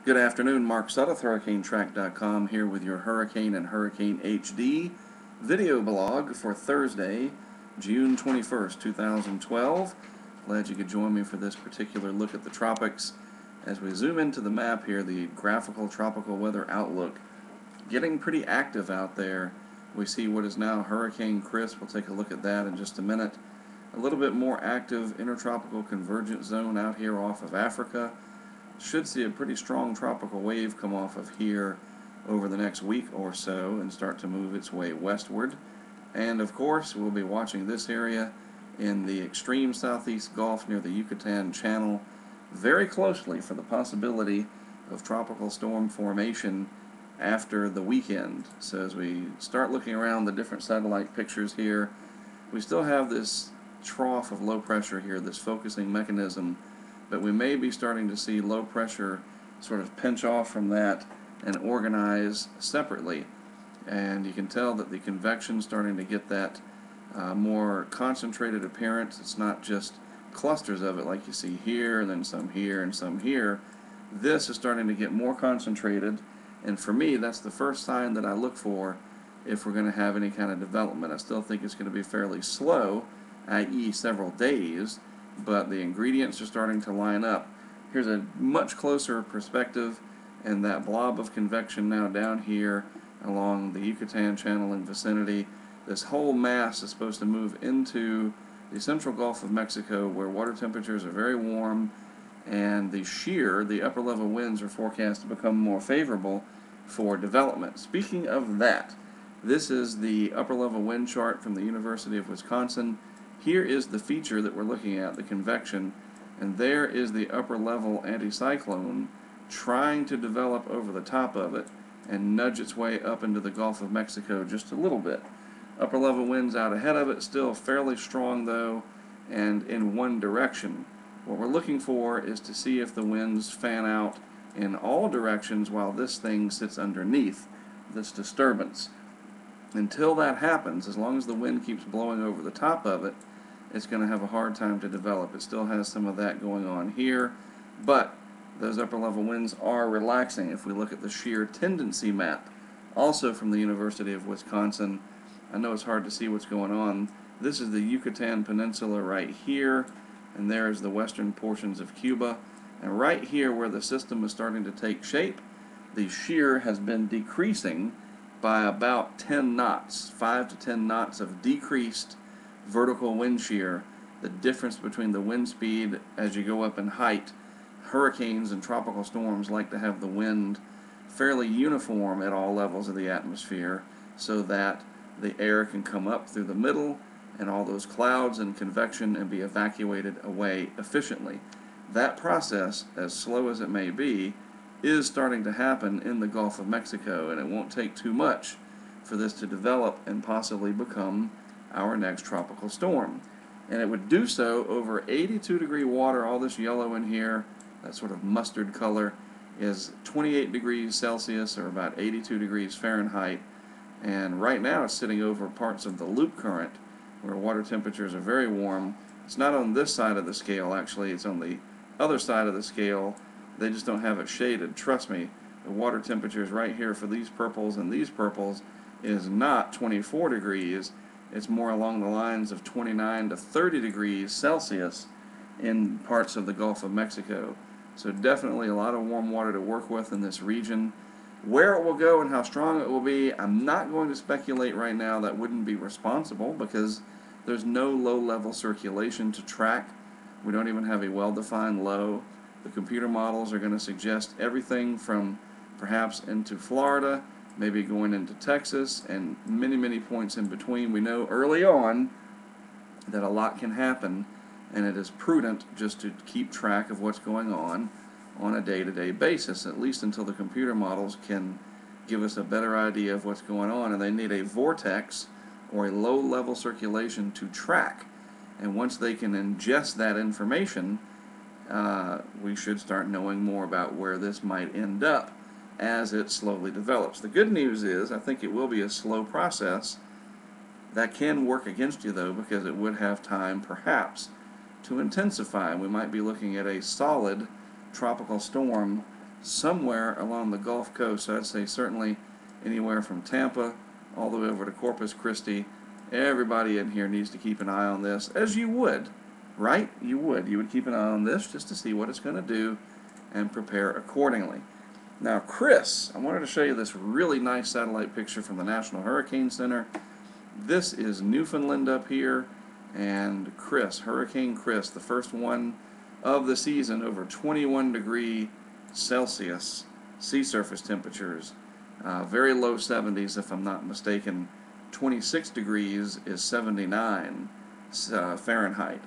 Good afternoon, Mark Sudduth, HurricaneTrack.com, here with your Hurricane and Hurricane HD video blog for Thursday, June 21st, 2012. Glad you could join me for this particular look at the tropics. As we zoom into the map here, the graphical tropical weather outlook, getting pretty active out there. We see what is now Hurricane Chris. We'll take a look at that in just a minute. A little bit more active intertropical convergence zone out here off of Africa. Should see a pretty strong tropical wave come off of here over the next week or so and start to move its way westward. And of course, we'll be watching this area in the extreme southeast Gulf near the Yucatan Channel very closely for the possibility of tropical storm formation after the weekend. So as we start looking around the different satellite pictures here, we still have this trough of low pressure here, this focusing mechanism, but we may be starting to see low pressure sort of pinch off from that and organize separately. And you can tell that the convection is starting to get that more concentrated appearance. It's not just clusters of it like you see here, and then some here, and some here. This is starting to get more concentrated, and for me, that's the first sign that I look for if we're going to have any kind of development. I still think it's going to be fairly slow, i.e. several days, but the ingredients are starting to line up. Here's a much closer perspective, and that blob of convection now down here along the Yucatan Channel and vicinity. This whole mass is supposed to move into the central Gulf of Mexico, where water temperatures are very warm, and the upper level winds are forecast to become more favorable for development. Speaking of that, this is the upper level wind chart from the University of Wisconsin. Here is the feature that we're looking at, the convection, and there is the upper level anticyclone trying to develop over the top of it and nudge its way up into the Gulf of Mexico just a little bit. Upper level winds out ahead of it, still fairly strong though, and in one direction. What we're looking for is to see if the winds fan out in all directions while this thing sits underneath this disturbance. Until that happens, as long as the wind keeps blowing over the top of it, it's going to have a hard time to develop. It still has some of that going on here, but those upper level winds are relaxing. If we look at the shear tendency map, also from the University of Wisconsin, I know it's hard to see what's going on. This is the Yucatan Peninsula right here, and there's the western portions of Cuba. And right here where the system is starting to take shape, the shear has been decreasing by about 10 knots, 5 to 10 knots of decreased vertical wind shear. The difference between the wind speed as you go up in height. Hurricanes and tropical storms like to have the wind fairly uniform at all levels of the atmosphere so that the air can come up through the middle and all those clouds and convection and be evacuated away efficiently. That process, as slow as it may be, is starting to happen in the Gulf of Mexico, and it won't take too much for this to develop and possibly become our next tropical storm. And it would do so over 82 degree water. All this yellow in here, that sort of mustard color, is 28 degrees Celsius or about 82 degrees Fahrenheit. And right now it's sitting over parts of the loop current where water temperatures are very warm. It's not on this side of the scale, actually. It's on the other side of the scale. They just don't have it shaded. Trust me, the water temperatures right here for these purples and these purples is not 24 degrees. It's more along the lines of 29 to 30 degrees Celsius in parts of the Gulf of Mexico. So definitely a lot of warm water to work with in this region. Where it will go and how strong it will be, I'm not going to speculate right now. That wouldn't be responsible because there's no low-level circulation to track. We don't even have a well-defined low. The computer models are going to suggest everything from perhaps into Florida, maybe going into Texas, and many, many points in between. We know early on that a lot can happen, and it is prudent just to keep track of what's going on a day-to-day basis, at least until the computer models can give us a better idea of what's going on, and they need a vortex or a low-level circulation to track. And once they can ingest that information, we should start knowing more about where this might end up as it slowly develops. The good news is I think it will be a slow process. That can work against you though, because it would have time perhaps to intensify. We might be looking at a solid tropical storm somewhere along the Gulf Coast. So I'd say certainly anywhere from Tampa all the way over to Corpus Christi. Everybody in here needs to keep an eye on this, as you would, right? You would keep an eye on this just to see what it's going to do and prepare accordingly. Now, Chris, I wanted to show you this really nice satellite picture from the National Hurricane Center. This is Newfoundland up here, and Chris, Hurricane Chris, the first one of the season, over 21 degree Celsius sea surface temperatures, very low 70s if I'm not mistaken. 26 degrees is 79 Fahrenheit,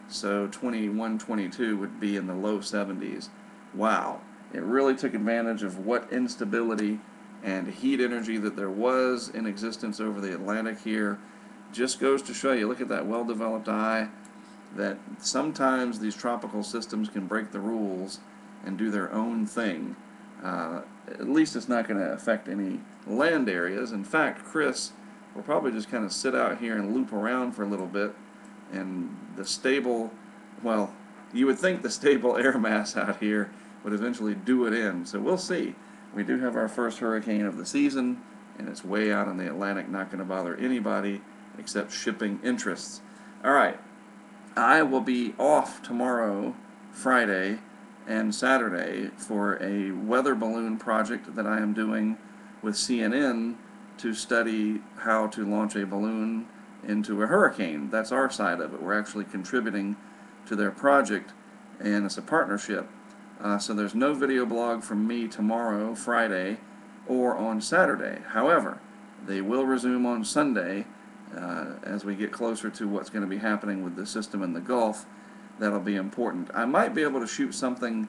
so 21, 22 would be in the low 70s. Wow, it really took advantage of what instability and heat energy that there was in existence over the Atlantic here. Just goes to show you, look at that well-developed eye, that sometimes these tropical systems can break the rules and do their own thing. At least it's not going to affect any land areas. In fact, Chris will probably just kind of sit out here and loop around for a little bit, and the stable, well, you would think the stable air mass out here would eventually do it in. So we'll see. We do have our first hurricane of the season, and it's way out in the Atlantic, not going to bother anybody except shipping interests. All right, I will be off tomorrow, Friday, and Saturday for a weather balloon project that I am doing with CNN to study how to launch a balloon into a hurricane. That's our side of it. We're actually contributing to their project, and it's a partnership. So there's no video blog from me tomorrow, Friday, or on Saturday. However, they will resume on Sunday as we get closer to what's going to be happening with the system in the Gulf. That'll be important. I might be able to shoot something,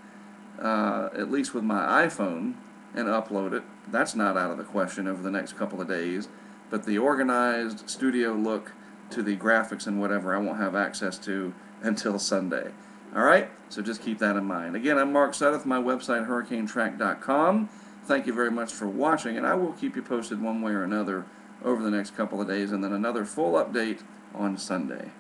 at least with my iPhone, and upload it. That's not out of the question over the next couple of days. But the organized studio look to the graphics and whatever I won't have access to until Sunday. Alright, so just keep that in mind. Again, I'm Mark Sudduth, my website, hurricanetrack.com. Thank you very much for watching, and I will keep you posted one way or another over the next couple of days, and then another full update on Sunday.